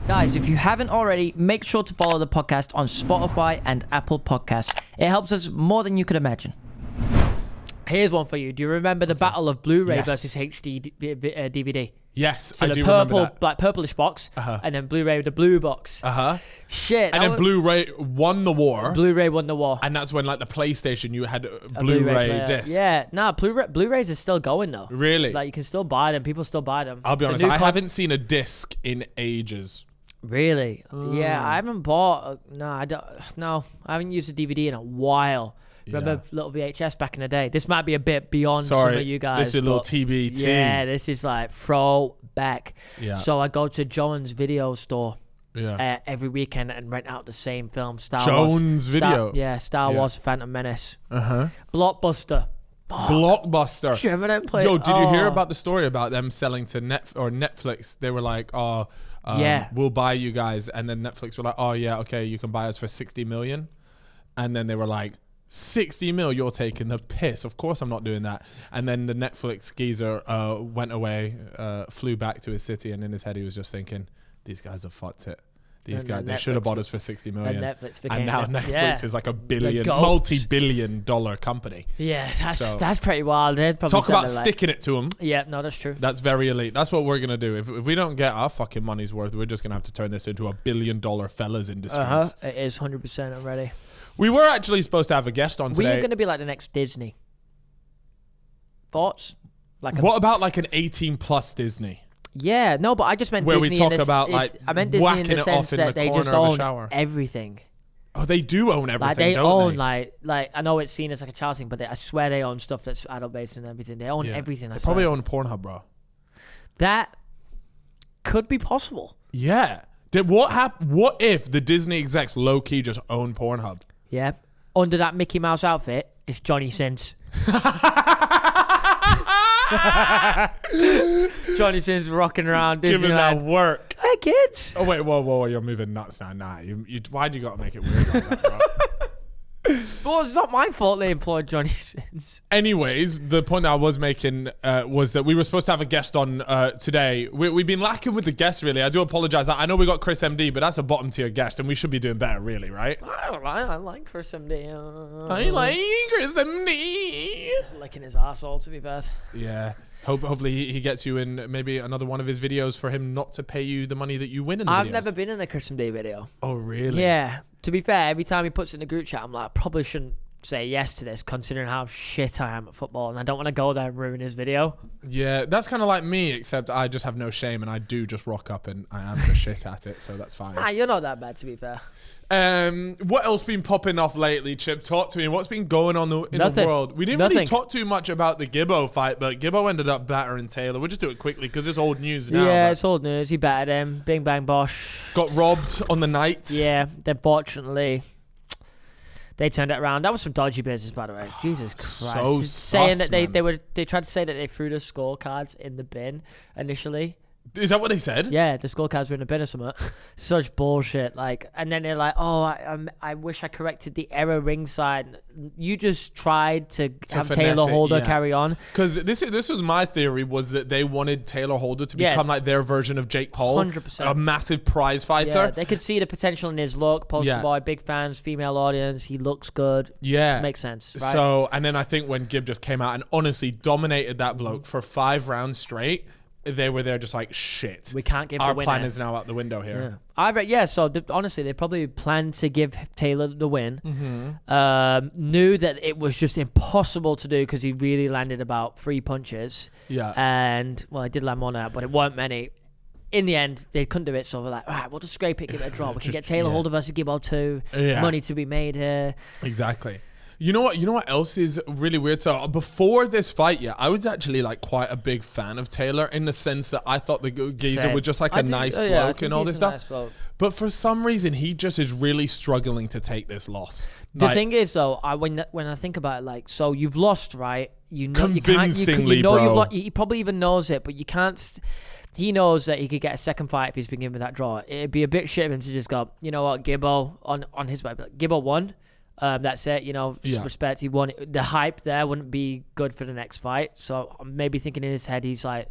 Guys, if you haven't already, make sure to follow the podcast on Spotify and Apple Podcasts. It helps us more than you could imagine. Here's one for you. Do you remember the battle of Blu-ray versus HD DVD? Yes, So I the do purple, remember that. like purplish box, and then Blu-ray with the blue box. Shit. And then Blu-ray won the war. Blu-ray won the war. And that's when, like, the PlayStation, you had a Blu-ray Blu-ray disc. Yeah, Blu-rays are still going though. Really? Like, you can still buy them. People still buy them. I'll be honest, I haven't seen a disc in ages. Really? Yeah, I haven't bought. I haven't used a DVD in a while. Remember little VHS back in the day? This might be a bit beyond some of you guys. This is a little TBT. Yeah, this is like throwback. Yeah. So I go to Jones video store every weekend and rent out the same film, Star Wars. Star Wars Phantom Menace. Blockbuster. Blockbuster. Do you remember them play? Yo, did you hear about the story about them selling to Netflix? They were like, we'll buy you guys. And then Netflix were like, oh yeah, okay, you can buy us for 60 million. And then they were like, 60 mil, you're taking the piss. Of course I'm not doing that. And then the Netflix geezer went away, flew back to his city, and in his head he was just thinking, these guys have fucked it. These guys, they should have bought us for 60 million. And now Netflix is like a multi-billion dollar company. Yeah, that's pretty wild. Talk about sticking it to them. Yeah, no, that's true. That's very elite. That's what we're going to do. If we don't get our fucking money's worth, we're just going to have to turn this into a $1 billion fellas industries. It is 100%. I'm ready. We were actually supposed to have a guest on today. We're going to be like the next Disney. Thoughts? What about like an 18+ Disney? Yeah, no, but I just meant where Disney. Where we talk about I meant Disney in the sense that they just own everything. Oh, they do own everything, like they don't own, they? Like I know it's seen as like a child thing, but I swear they own stuff that's adult-based and everything. They own everything. They probably own Pornhub, bro. That could be possible. Yeah. What if the Disney execs low-key just own Pornhub? Yeah. Under that Mickey Mouse outfit, it's Johnny Sins. Johnny Sins rocking around Disneyland. Giving that work. Hey, kids. Oh, wait, whoa, you're moving nuts now. Nah, why'd you got to make it weird like that, bro? Well, it's not my fault they employed Johnny Sins. Anyways, the point that I was making was that we were supposed to have a guest on today. We've been lacking with the guests, really. I do apologize. I know we got Chris MD, but that's a bottom tier guest, and we should be doing better, really, right? I like Chris MD. I like Chris MD. He's licking his asshole, to be fair. Yeah. Hopefully he gets you in maybe another one of his videos for him not to pay you the money that you win in the videos. I've never been in a Chris MD video. Oh, really? Yeah. To be fair, every time he puts it in the group chat, I'm like, I probably shouldn't say yes to this, considering how shit I am at football, and I don't want to go there and ruin his video. Yeah, that's kind of like me, except I just have no shame, and I do just rock up, and I am the shit at it, so that's fine. Nah, you're not that bad, to be fair. What else been popping off lately, Chip? Talk to me. What's been going on in the world? We didn't really talk too much about the Gibbo fight, but Gibbo ended up battering Tayler. We'll just do it quickly because it's old news now. Yeah, it's old news. He battered him. Bing, bang, bosh. Got robbed on the night. Yeah, unfortunately. They turned it around. That was some dodgy business, by the way. Jesus Christ. So saying that they tried to say that they threw the scorecards in the bin initially. Is that what they said? Yeah, the scorecards were in the bin or something. Such bullshit. Like, and then they're like, "Oh, I wish I corrected the error ringside." You just tried to have Tayler Holder carry on. Because this was my theory, was that they wanted Tayler Holder to become like their version of Jake Paul, 100%, a massive prize fighter. Yeah, they could see the potential in his look. Poster boy, big fans, female audience. He looks good. Yeah, makes sense. Right? So, and then I think when Gib just came out and honestly dominated that bloke for 5 rounds straight. They were there just like, shit. We can't give our the winner. plan is now out the window here. Yeah. So honestly, they probably planned to give Tayler the win. Knew that it was just impossible to do because he really landed about 3 punches. Yeah. And well, I did land one out, but it weren't many. In the end, they couldn't do it, so we're like, all right, we'll just scrape it, give it a draw. We can get Tayler Holder versus Gibbo 2. Money to be made here. Exactly. You know what else is really weird? So before this fight, I was actually like quite a big fan of Tayler in the sense that I thought the geezer was just like a nice bloke and all this stuff. Nice, but for some reason, he just is really struggling to take this loss. The thing is, though, when I think about it, like, so you've lost, right? You know, convincingly, you know, you've lost. He probably even knows it, but you can't. He knows that he could get a second fight if he's been given that draw. It'd be a bit shit of him to just go, you know what, Gibbo on his way. Gibbo won. That's it, you know, respect. He won. The hype there wouldn't be good for the next fight. So I'm maybe thinking in his head, he's like,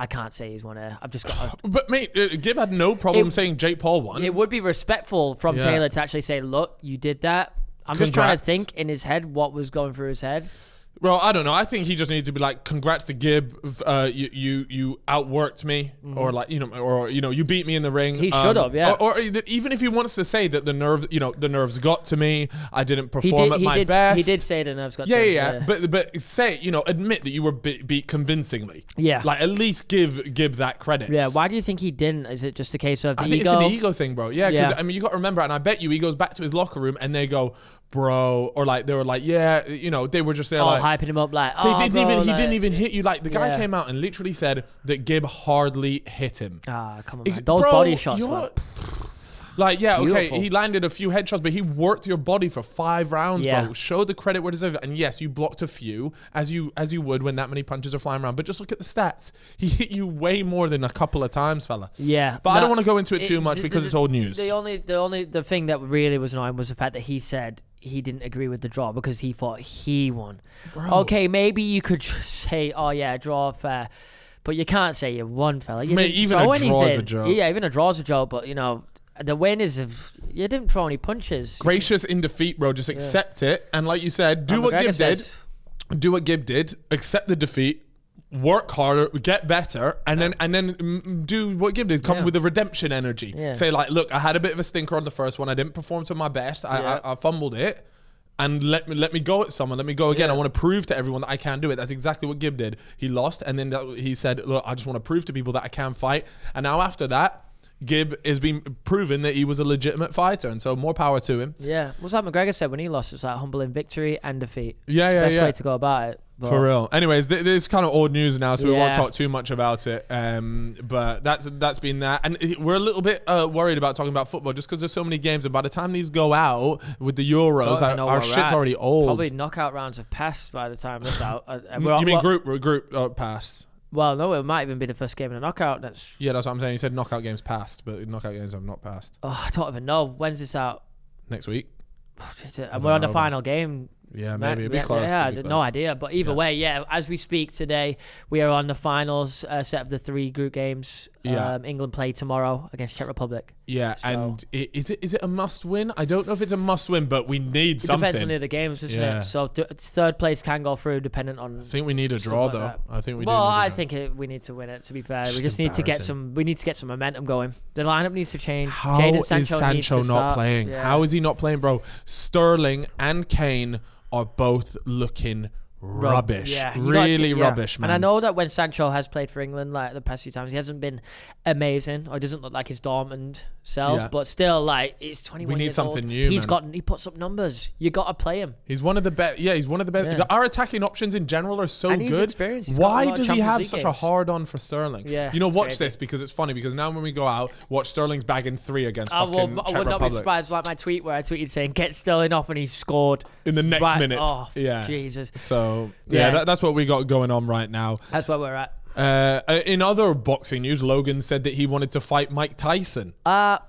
I can't say he's won it. I've just got. But mate, Gib had no problem saying Jake Paul won. It would be respectful from Tayler to actually say, "Look, you did that." I'm just trying to think in his head what was going through his head. Well, I don't know. I think he just needs to be like, "Congrats to Gib. You outworked me, or like you beat me in the ring." He should have, yeah. Or even if he wants to say that the nerves got to me. I didn't perform at my best. He did say the nerves got to him. Yeah. But say admit that you were beat convincingly. Yeah. Like at least give Gib that credit. Yeah. Why do you think he didn't? Is it just a case of I ego? think it's an ego thing, bro. Yeah. Because I mean, you got to remember, and I bet you he goes back to his locker room and they go, "Bro," or like they were like, "Yeah," they were just there like hyping him up like, he didn't even hit you. Like the guy came out and literally said that Gib hardly hit him. Ah, come on, man. Those body shots, man. Like, yeah, Beautiful. okay, he landed a few headshots, but he worked your body for 5 rounds, Yeah. bro. Show the credit where it deserves. And yes, you blocked a few, as you would when that many punches are flying around. But just look at the stats. He hit you way more than a couple of times, fella. Yeah. But I don't want to go into it too much because it's old news. The thing that really was annoying was the fact that he said he didn't agree with the draw because he thought he won. Bro. Okay, maybe you could say, "Oh yeah, draw fair," but you can't say you won, fella. You Mate, didn't even throw a draw is a anything. joke. Yeah, even a draw is a joke. But the win is you didn't throw any punches. Gracious in defeat, bro. Just accept it. And like you said, do what Gib did. Do what Gib did. Accept the defeat. Work harder, get better, and then do what Gib did. Come with the redemption energy. Yeah. Say like, look, I had a bit of a stinker on the first one. I didn't perform to my best. I fumbled it, and let me go at someone. Let me go again. Yeah. I want to prove to everyone that I can do it. That's exactly what Gib did. He lost, and then he said, look, I just want to prove to people that I can fight. And now after that, Gib has been proven that he was a legitimate fighter, and so more power to him. Yeah, what's that McGregor said when he lost? It's like humbling victory and defeat. Yeah, it's the best yeah. way to go about it. But For real. Anyways, this is kind of old news now, so we won't talk too much about it. But that's been that. And we're a little bit worried about talking about football just because there's so many games. And by the time these go out with the Euros, our shit's already old. Probably knockout rounds have passed by the time this out. You mean group passed? Well, no, it might even be the first game in a knockout. That's what I'm saying. You said knockout games passed, but knockout games have not passed. Oh, I don't even know. When's this out? Next week. And we're on the final game. Yeah, maybe it'd be close. Yeah, I had no idea. But either way, as we speak today, we are on the finals set of the 3 group games. England play tomorrow against Czech Republic. Yeah, so. And is it a must win? I don't know if it's a must win, but we need something. It depends on the other games, doesn't it? So third place can go through dependent on. I think we need a draw though. That. I think we. Well, I think we need to win it. To be fair, we just need to get some. We need to get some momentum going. The lineup needs to change. How is Sancho not playing? Yeah. How is he not playing, bro? Sterling and Kane are both looking rubbish. Yeah, really rubbish, man. And I know that when Sancho has played for England, like the past few times, he hasn't been amazing, or doesn't look like his Dortmund self. But still, like, it's 21 years old. We need something new. He puts up numbers. You got to play him. He's one of the best. Yeah, he's one of the best. Yeah. Our attacking options in general are so and good. Why does he have such a hard on for Sterling? Yeah, watch this because it's funny because now when we go out, watch Sterling's bagging 3 against fucking Czech Republic. I would not be surprised like my tweet where I tweeted saying get Sterling off and he scored in the next minute. Oh, yeah, Jesus. So that's what we got going on right now. That's where we're at. In other boxing news, Logan said that he wanted to fight Mike Tyson. Well,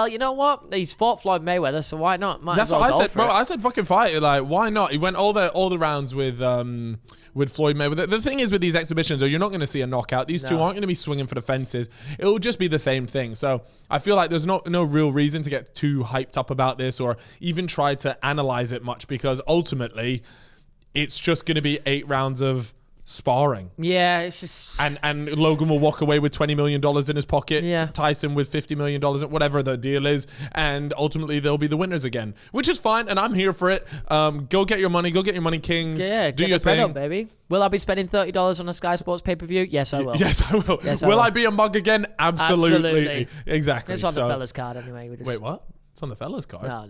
you know what? He's fought Floyd Mayweather, so why not? That's what I said, bro. I said fucking fight it. Like, why not? He went all the rounds with Floyd Mayweather. The thing is with these exhibitions, you're not going to see a knockout. These two aren't going to be swinging for the fences. It will just be the same thing. So I feel like there's no real reason to get too hyped up about this or even try to analyze it much because ultimately it's just going to be 8 rounds of sparring. Yeah, it's just... And Logan will walk away with $20 million in his pocket. Yeah. Tyson with $50 million, whatever the deal is. And ultimately, they'll be the winners again, which is fine. And I'm here for it. Go get your money. Go get your money, Kings. Yeah, do your thing. Up, baby. Will I be spending $30 on a Sky Sports pay-per-view? Yes, I will. Yes, I will. Will I be a mug again? Absolutely. Exactly. It's on the fella's card anyway. Wait, what? It's on the fella's card? No.